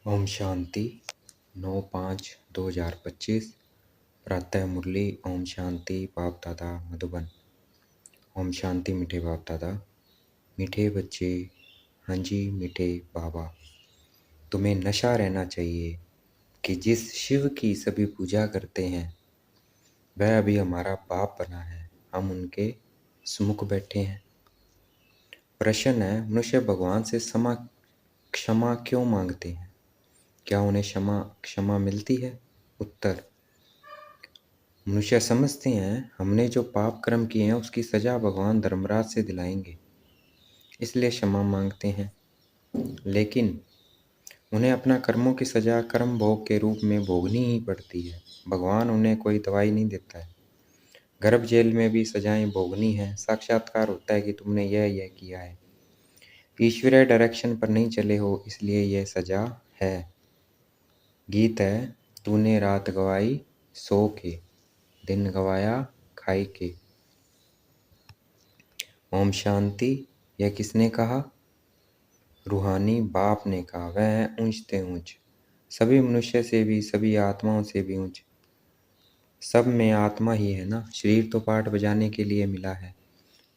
ओम शांति 9/5/2025 प्रातः मुरली। ओम शांति बाप दादा मधुबन। ओम शांति मीठे बाप दादा, मीठे बच्चे। हाँ जी मीठे बाबा, तुम्हें नशा रहना चाहिए कि जिस शिव की सभी पूजा करते हैं वह अभी हमारा बाप बना है, हम उनके सम्मुख बैठे हैं। प्रश्न है, मनुष्य भगवान से क्षमा क्यों मांगते हैं? क्या उन्हें क्षमा मिलती है? उत्तर, मनुष्य समझते हैं हमने जो पाप कर्म किए हैं उसकी सजा भगवान धर्मराज से दिलाएंगे, इसलिए क्षमा मांगते हैं। लेकिन उन्हें अपना कर्मों की सजा कर्म भोग के रूप में भोगनी ही पड़ती है। भगवान उन्हें कोई दवाई नहीं देता है। गर्भ जेल में भी सजाएं भोगनी है। साक्षात्कार होता है कि तुमने यह किया है, ईश्वरीय डायरेक्शन पर नहीं चले हो, इसलिए यह सजा है। गीत है, तूने रात गवाई सो के, दिन गवाया खाई के। ओम शांति। यह किसने कहा? रूहानी बाप ने कहा। वह है ऊंचते ऊंच, सभी मनुष्य से भी, सभी आत्माओं से भी ऊंच। सब में आत्मा ही है ना। शरीर तो पाठ बजाने के लिए मिला है।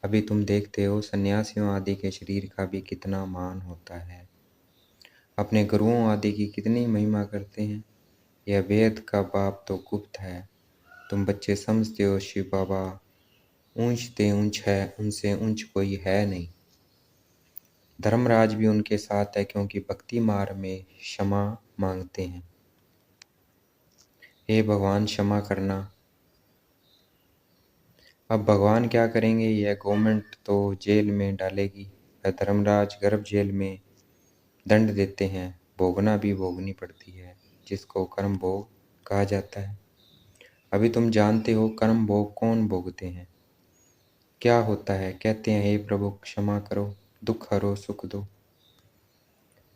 अभी तुम देखते हो सन्यासियों आदि के शरीर का भी कितना मान होता है, अपने गुरुओं आदि की कितनी महिमा करते हैं। यह वेद का बाप तो गुप्त है। तुम बच्चे समझते हो शिव बाबा ऊंचते ऊंच है, उनसे ऊंच कोई है नहीं। धर्मराज भी उनके साथ है, क्योंकि भक्ति मार्ग में क्षमा मांगते हैं। हे भगवान क्षमा करना। अब भगवान क्या करेंगे? यह गवर्नमेंट तो जेल में डालेगी, वह धर्मराज गर्भ जेल में दंड देते हैं, भोगना भी भोगनी पड़ती है, जिसको कर्म भोग कहा जाता है। अभी तुम जानते हो कर्म भोग कौन भोगते हैं, क्या होता है? कहते हैं हे प्रभु क्षमा करो, दुख हरो, सुख दो।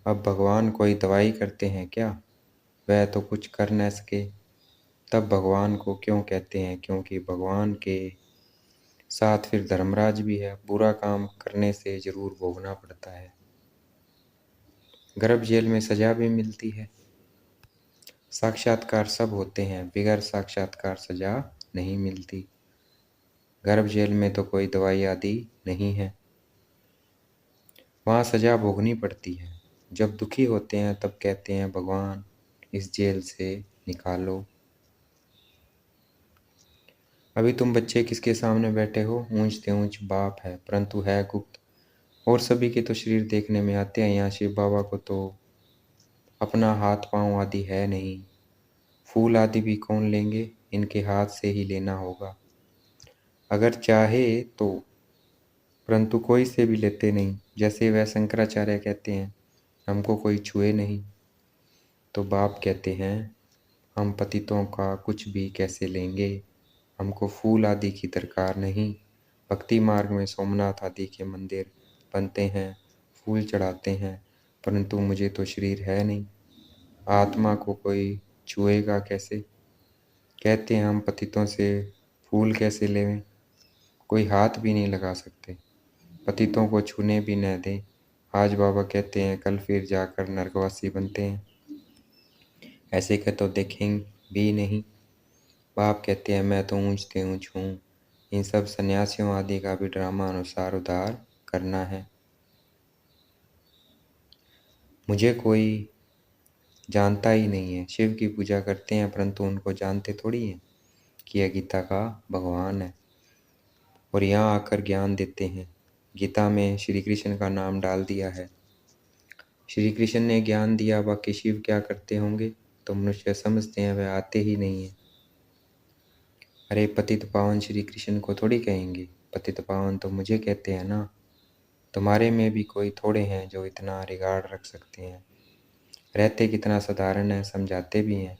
अब भगवान कोई दवाई करते हैं क्या? वह तो कुछ कर न सके, तब भगवान को क्यों कहते हैं? क्योंकि भगवान के साथ फिर धर्मराज भी है। बुरा काम करने से जरूर भोगना पड़ता है। गर्भ जेल में सजा भी मिलती है। साक्षात्कार सब होते हैं, बिगैर साक्षात्कार सजा नहीं मिलती। गर्भ जेल में तो कोई दवाई आदि नहीं है, वहाँ सजा भोगनी पड़ती है। जब दुखी होते हैं तब कहते हैं भगवान इस जेल से निकालो। अभी तुम बच्चे किसके सामने बैठे हो? ऊंचते ऊंच बाप है, परंतु है गुप्त। और सभी के तो शरीर देखने में आते हैं। यहाँ शिव बाबा को तो अपना हाथ पांव आदि है नहीं। फूल आदि भी कौन लेंगे? इनके हाथ से ही लेना होगा अगर चाहे तो, परंतु कोई से भी लेते नहीं। जैसे वह शंकराचार्य कहते हैं हमको कोई छुए नहीं, तो बाप कहते हैं हम पतितों का कुछ भी कैसे लेंगे, हमको फूल आदि की दरकार नहीं। भक्ति मार्ग में सोमनाथ आदि के मंदिर बनते हैं, फूल चढ़ाते हैं, परंतु मुझे तो शरीर है नहीं, आत्मा को कोई छुएगा कैसे? कहते हैं हम पतितों से फूल कैसे लेवें, कोई हाथ भी नहीं लगा सकते, पतितों को छूने भी न दें। आज बाबा कहते हैं कल फिर जाकर नरकवासी बनते हैं, ऐसे के तो देखें भी नहीं। बाप कहते हैं मैं तो ऊंचते ऊंच हूँ। इन सब सन्यासियों आदि का भी ड्रामा अनुसार उद्धार करना है। मुझे कोई जानता ही नहीं है। शिव की पूजा करते हैं, परंतु उनको जानते थोड़ी हैं कि यह गीता का भगवान है और यहाँ आकर ज्ञान देते हैं। गीता में श्री कृष्ण का नाम डाल दिया है। श्री कृष्ण ने ज्ञान दिया, बाकी शिव क्या करते होंगे? तो मनुष्य समझते हैं वह आते ही नहीं है। अरे पतित पावन श्री कृष्ण को थोड़ी कहेंगे, पतित पावन तो मुझे कहते हैं ना। तुम्हारे में भी कोई थोड़े हैं जो इतना रिगार्ड रख सकते हैं। रहते कितना साधारण है, समझाते भी हैं।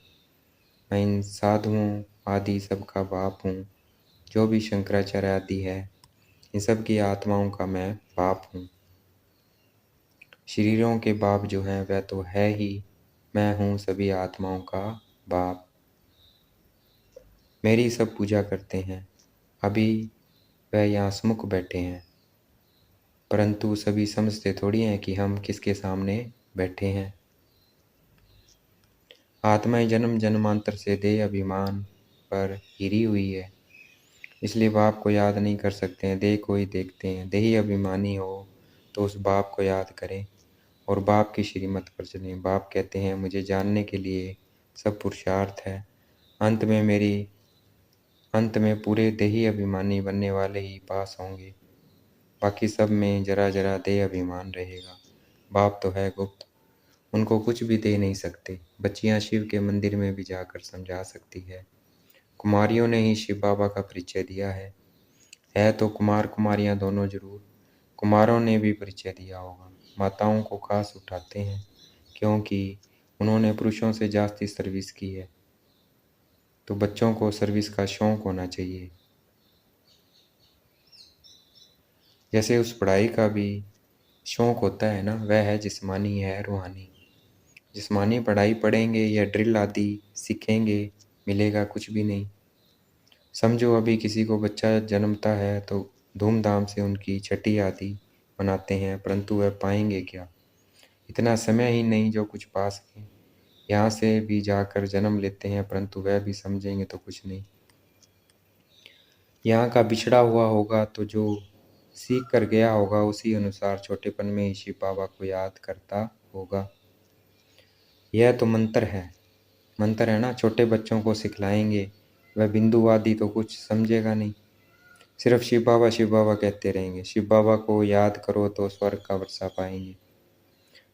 मैं इन साधुओं आदि सब का बाप हूँ, जो भी शंकराचार्य आदि है, इन सब की आत्माओं का मैं बाप हूँ। शरीरों के बाप जो हैं वह तो है ही, मैं हूँ सभी आत्माओं का बाप। मेरी सब पूजा करते हैं। अभी वह यहाँ सम्मुख बैठे हैं, परंतु सभी समझते थोड़ी हैं कि हम किसके सामने बैठे हैं। आत्मा ही जन्म जन्मांतर से देह अभिमान पर हिरी हुई है, इसलिए बाप को याद नहीं कर सकते हैं, देह को ही देखते हैं। देही अभिमानी हो तो उस बाप को याद करें और बाप की श्रीमत पर चलें। बाप कहते हैं, मुझे जानने के लिए सब पुरुषार्थ है, अंत में पूरे देही अभिमानी बनने वाले ही पास होंगे, बाकी सब में जरा जरा देह अभिमान रहेगा। बाप तो है गुप्त, उनको कुछ भी दे नहीं सकते। बच्चियां शिव के मंदिर में भी जाकर समझा सकती है। कुमारियों ने ही शिव बाबा का परिचय दिया है तो कुमार कुमारियां दोनों जरूर। कुमारों ने भी परिचय दिया होगा। माताओं को खास उठाते हैं क्योंकि उन्होंने पुरुषों से जास्ती सर्विस की है, तो बच्चों को सर्विस का शौक होना चाहिए। जैसे उस पढ़ाई का भी शौक होता है ना, वह है जिस्मानी, है रूहानी। जिस्मानी पढ़ाई पढ़ेंगे या ड्रिल आदि सीखेंगे, मिलेगा कुछ भी नहीं। समझो अभी किसी को बच्चा जन्मता है तो धूमधाम से उनकी छठी आदि मनाते हैं, परंतु वह पाएंगे क्या? इतना समय ही नहीं जो कुछ पा सकें। यहाँ से भी जाकर जन्म लेते हैं, परंतु वह भी समझेंगे तो कुछ नहीं। यहाँ का बिछड़ा हुआ होगा तो जो सीख कर गया होगा उसी अनुसार छोटेपन में ही शिव बाबा को याद करता होगा। यह तो मंत्र है ना। छोटे बच्चों को सिखलाएंगे, वह बिंदुवादी तो कुछ समझेगा नहीं, सिर्फ शिव बाबा कहते रहेंगे। शिव बाबा को याद करो तो स्वर्ग का वर्षा पाएंगे।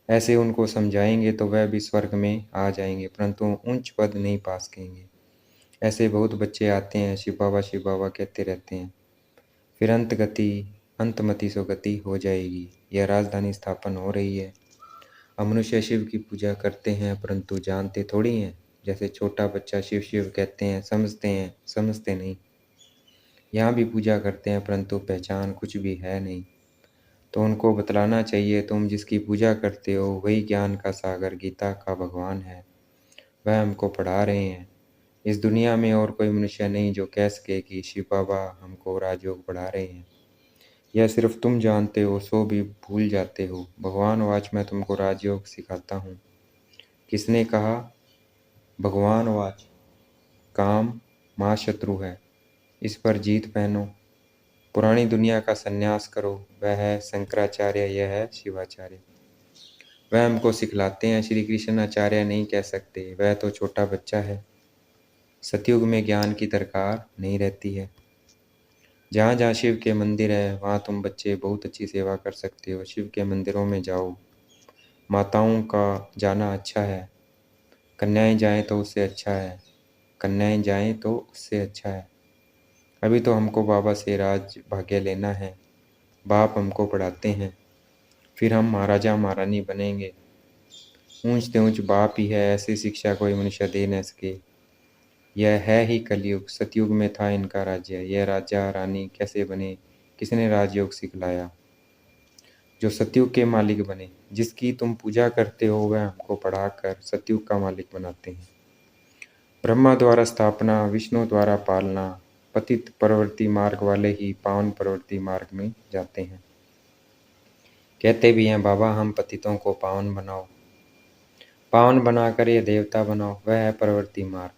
ऐसे उनको समझाएंगे तो वह भी स्वर्ग में आ जाएंगे, परंतु उच्च पद नहीं पा सकेंगे। ऐसे बहुत बच्चे आते हैं, शिव बाबा कहते रहते हैं, फिर अंतमति सो गति हो जाएगी। यह राजधानी स्थापन हो रही है। अब मनुष्य शिव की पूजा करते हैं परंतु जानते थोड़ी हैं। जैसे छोटा बच्चा शिव शिव कहते हैं, समझते नहीं। यहाँ भी पूजा करते हैं परंतु पहचान कुछ भी है नहीं, तो उनको बतलाना चाहिए, तुम जिसकी पूजा करते हो वही ज्ञान का सागर गीता का भगवान है, वह हमको पढ़ा रहे हैं। इस दुनिया में और कोई मनुष्य नहीं जो कह सके कि शिव बाबा हमको राजयोग पढ़ा रहे हैं। यह सिर्फ तुम जानते हो, सो भी भूल जाते हो। भगवान वाच मैं तुमको राजयोग सिखाता हूँ। किसने कहा? भगवान वाच, काम महाशत्रु है, इस पर जीत पहनो। पुरानी दुनिया का संन्यास करो। वह है शंकराचार्य, यह है शिवाचार्य। वह हमको सिखलाते हैं। श्री कृष्ण आचार्य नहीं कह सकते, वह तो छोटा बच्चा है। सतयुग में ज्ञान की दरकार नहीं रहती है। जहाँ जहाँ शिव के मंदिर है वहाँ तुम बच्चे बहुत अच्छी सेवा कर सकते हो। शिव के मंदिरों में जाओ। माताओं का जाना अच्छा है, कन्याएं जाएं तो उससे अच्छा है। अभी तो हमको बाबा से राज भाग्य लेना है। बाप हमको पढ़ाते हैं, फिर हम महाराजा महारानी बनेंगे। ऊंच ते ऊंच बाप ही है, ऐसी शिक्षा कोई मनुष्य दे न सके। यह है ही कलयुग। सतयुग में था इनका राज्य। यह राजा रानी कैसे बने, किसने राजयोग सिखलाया? जो सतयुग के मालिक बने। जिसकी तुम पूजा करते हो वह हमको पढ़ाकर सतयुग का मालिक बनाते हैं। ब्रह्मा द्वारा स्थापना, विष्णु द्वारा पालना। पतित प्रवृत्ति मार्ग वाले ही पावन प्रवृत्ति मार्ग में जाते हैं। कहते भी हैं, बाबा हम पतितों को पावन बनाओ, पावन बनाकर ये देवता बनाओ। वह है प्रवृत्ति मार्ग।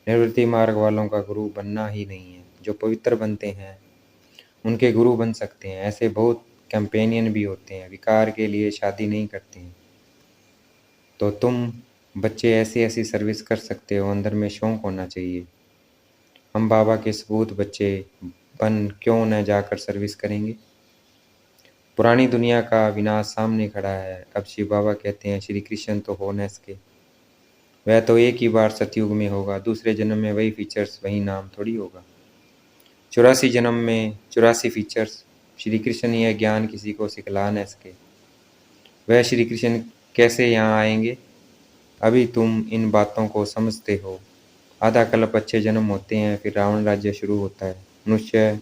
निवृत्ति मार्ग वालों का गुरु बनना ही नहीं है। जो पवित्र बनते हैं उनके गुरु बन सकते हैं। ऐसे बहुत कैंपेनियन भी होते हैं, विकार के लिए शादी नहीं करते हैं। तो तुम बच्चे ऐसी ऐसी सर्विस कर सकते हो, अंदर में शौक होना चाहिए। हम बाबा के सपूत बच्चे बन क्यों न जाकर सर्विस करेंगे? पुरानी दुनिया का विनाश सामने खड़ा है। अब शिव बाबा कहते हैं, श्री कृष्ण तो हो न सके, वह तो एक ही बार सतयुग में होगा, दूसरे जन्म में वही फीचर्स वही नाम थोड़ी होगा। 84 जन्म में 84 फीचर्स। श्री कृष्ण यह ज्ञान किसी को सिखला न सके, वह श्री कृष्ण कैसे यहाँ आएंगे? अभी तुम इन बातों को समझते हो। आधा कल्प अच्छे जन्म होते हैं, फिर रावण राज्य शुरू होता है। मनुष्य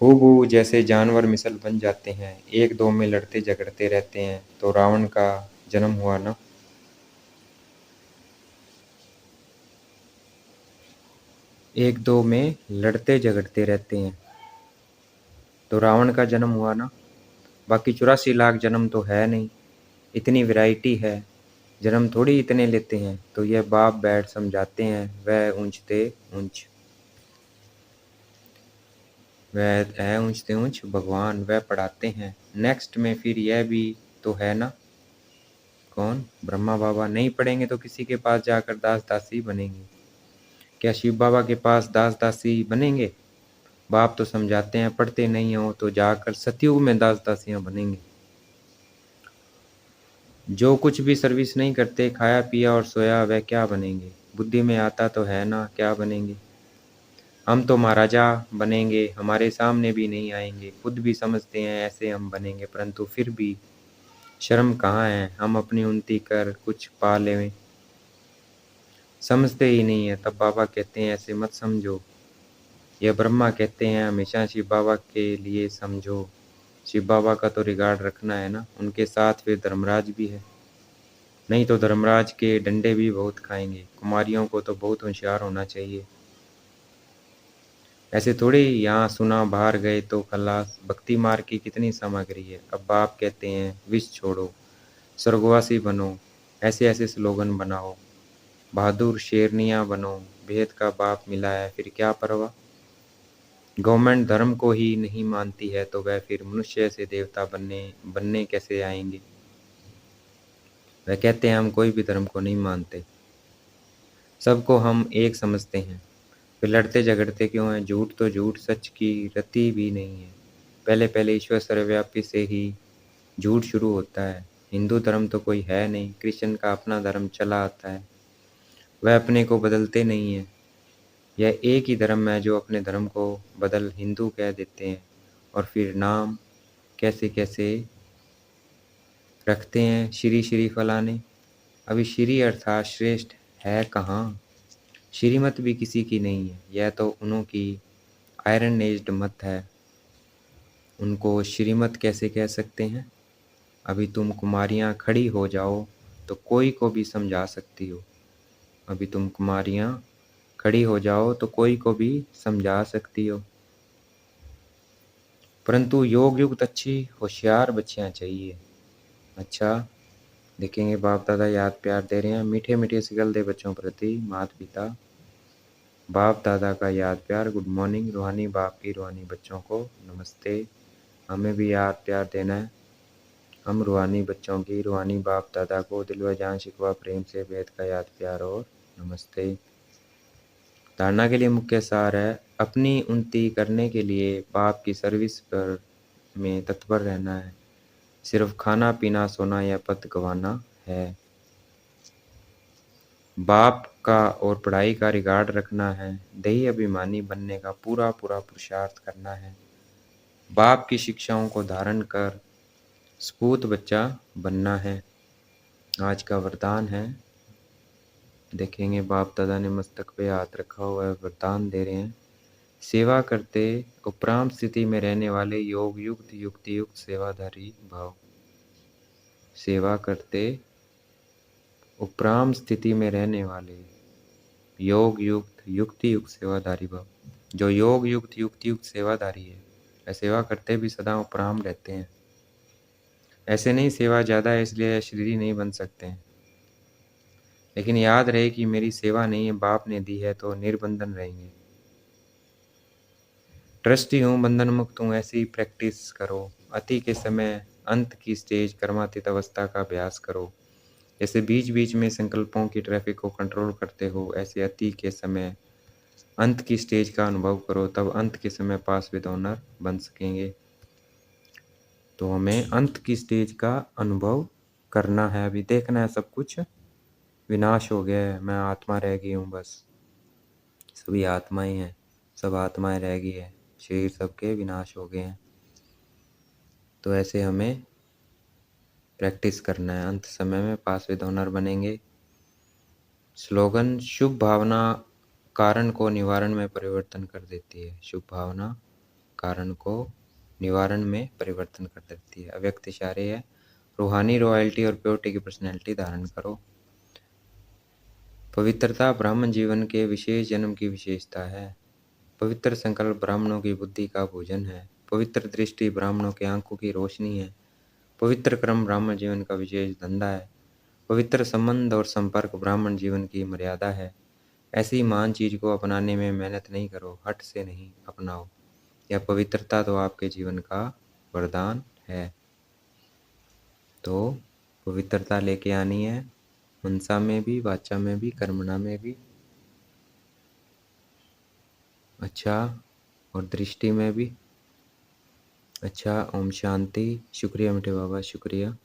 हूबहू जैसे जानवर मिसल बन जाते हैं, एक दो में लड़ते झगड़ते रहते हैं। तो रावण का जन्म हुआ ना। एक दो में लड़ते झगड़ते रहते हैं तो रावण का जन्म हुआ ना। बाकी 84 लाख जन्म तो है नहीं, इतनी वैरायटी है। जन्म थोड़ी इतने लेते हैं। तो यह बाप बैठ समझाते हैं, वह ऊंचते ऊंच, वह है ऊंचते ऊंच भगवान, वह पढ़ाते हैं। नेक्स्ट में फिर यह भी तो है ना, कौन? ब्रह्मा बाबा। नहीं पढ़ेंगे तो किसी के पास जाकर दास दासी बनेंगे। क्या शिव बाबा के पास दास दासी बनेंगे? बाप तो समझाते हैं, पढ़ते नहीं हो तो जाकर सतयुग में दास दासियां बनेंगे। जो कुछ भी सर्विस नहीं करते, खाया पिया और सोया, वह क्या बनेंगे? बुद्धि में आता तो है ना क्या बनेंगे। हम तो महाराजा बनेंगे, हमारे सामने भी नहीं आएंगे, खुद भी समझते हैं ऐसे हम बनेंगे, परंतु फिर भी शर्म कहाँ है, हम अपनी उन्नति कर कुछ पा लें, समझते ही नहीं है। तब बाबा कहते हैं ऐसे मत समझो। यह ब्रह्मा कहते हैं हमेशा शिव बाबा के लिए समझो। शिव बाबा का तो रिगार्ड रखना है ना, उनके साथ फिर धर्मराज भी है, नहीं तो धर्मराज के डंडे भी बहुत खाएंगे। कुमारियों को तो बहुत होशियार होना चाहिए। ऐसे थोड़ी यहाँ सुना बाहर गए तो खल्लास, भक्ति मार्ग की कितनी सामग्री है। अब बाप कहते हैं विष छोड़ो, स्वर्गवासी बनो, ऐसे ऐसे स्लोगन बनाओ, बहादुर शेरनियाँ बनो, भेद का बाप मिला है फिर क्या परवाह। गवर्नमेंट धर्म को ही नहीं मानती है तो वह फिर मनुष्य से देवता बनने कैसे आएंगे। वह कहते हैं हम कोई भी धर्म को नहीं मानते, सबको हम एक समझते हैं, फिर लड़ते झगड़ते क्यों हैं। झूठ तो झूठ सच की रति भी नहीं है। पहले पहले ईश्वर सर्वव्यापी से ही झूठ शुरू होता है। हिंदू धर्म तो कोई है नहीं, कृष्ण का अपना धर्म चला आता है, वह अपने को बदलते नहीं है। यह एक ही धर्म है जो अपने धर्म को बदल हिंदू कह देते हैं और फिर नाम कैसे कैसे रखते हैं, श्री श्री फलाने। अभी श्री अर्थात श्रेष्ठ है कहाँ, श्रीमत भी किसी की नहीं है, यह तो उन्हों की आयरन एज्ड मत है, उनको श्रीमत कैसे कह सकते हैं। अभी तुम कुमारियाँ खड़ी हो जाओ तो कोई को भी समझा सकती हो, अभी तुम कुमारियाँ खड़ी हो जाओ तो कोई को भी समझा सकती हो, परंतु योग युक्त अच्छी होशियार बच्चियाँ चाहिए। अच्छा, देखेंगे बाप दादा याद प्यार दे रहे हैं, मीठे मीठे सिगल दे बच्चों प्रति माता पिता, बाप दादा का याद प्यार। गुड मॉर्निंग रूहानी बाप की रूहानी बच्चों को नमस्ते। हमें भी याद प्यार देना है, हम रूहानी बच्चों की रूहानी बाप दादा को दिल व जान शिकवा प्रेम से वेद का याद प्यार और नमस्ते। धारणा के लिए मुख्य सार है, अपनी उन्नति करने के लिए बाप की सर्विस पर में तत्पर रहना है, सिर्फ खाना पीना सोना या पद गंवाना है। बाप का और पढ़ाई का रिगार्ड रखना है, दैही अभिमानी बनने का पूरा पूरा पुरुषार्थ करना है, बाप की शिक्षाओं को धारण कर सपूत बच्चा बनना है। आज का वरदान है, देखेंगे बाप दादा ने मस्तक पे हाथ रखा हुआ है, वरदान दे रहे हैं। सेवा करते उपराम स्थिति में रहने वाले योग युक्त युक्ति युक्त सेवाधारी भाव, सेवा करते उपराम स्थिति में रहने वाले योग युक्त युक्ति युक्त सेवाधारी भाव। जो योग युक्त युक्ति युक्त सेवाधारी है, वह सेवा करते भी सदा उपराम रहते हैं। ऐसे नहीं सेवा ज़्यादा है इसलिए शरीरी नहीं बन सकते हैं, लेकिन याद रहे कि मेरी सेवा नहीं है, बाप ने दी है तो निर्बंधन रहेंगे। ट्रस्टी हूँ, बंधन मुक्त हूँ, ऐसी प्रैक्टिस करो। अति के समय अंत की स्टेज कर्मातीत अवस्था का अभ्यास करो। जैसे बीच बीच में संकल्पों की ट्रैफिक को कंट्रोल करते हो, ऐसे अति के समय अंत की स्टेज का अनुभव करो, तब अंत के समय पास विद ऑनर बन सकेंगे। तो हमें अंत की स्टेज का अनुभव करना है। अभी देखना है सब कुछ विनाश हो गया है, मैं आत्मा रह गई हूँ, बस सभी आत्माएं हैं, सब आत्माएं रह गई है, शरीर सबके विनाश हो गए हैं। तो ऐसे हमें प्रैक्टिस करना है, अंत समय में पास विद ऑनर बनेंगे। स्लोगन, शुभ भावना कारण को निवारण में परिवर्तन कर देती है, शुभ भावना कारण को निवारण में परिवर्तन कर देती है। अव्यक्त इशारे है, रूहानी रॉयल्टी और प्योरिटी की पर्सनैलिटी धारण करो। पवित्रता ब्राह्मण जीवन के विशेष जन्म की विशेषता है। पवित्र संकल्प ब्राह्मणों की बुद्धि का भोजन है, पवित्र दृष्टि ब्राह्मणों के आंखों की रोशनी है, पवित्र कर्म ब्राह्मण जीवन का विशेष धंधा है, पवित्र संबंध और संपर्क ब्राह्मण जीवन की मर्यादा है। ऐसी महान चीज को अपनाने में मेहनत नहीं करो, हठ से नहीं अपनाओ। यह पवित्रता तो आपके जीवन का वरदान है। तो पवित्रता लेके आनी है, मनसा में भी, वाचा में भी, कर्मणा में भी, अच्छा, और दृष्टि में भी। अच्छा, ओम शांति। शुक्रिया मीठे बाबा, शुक्रिया।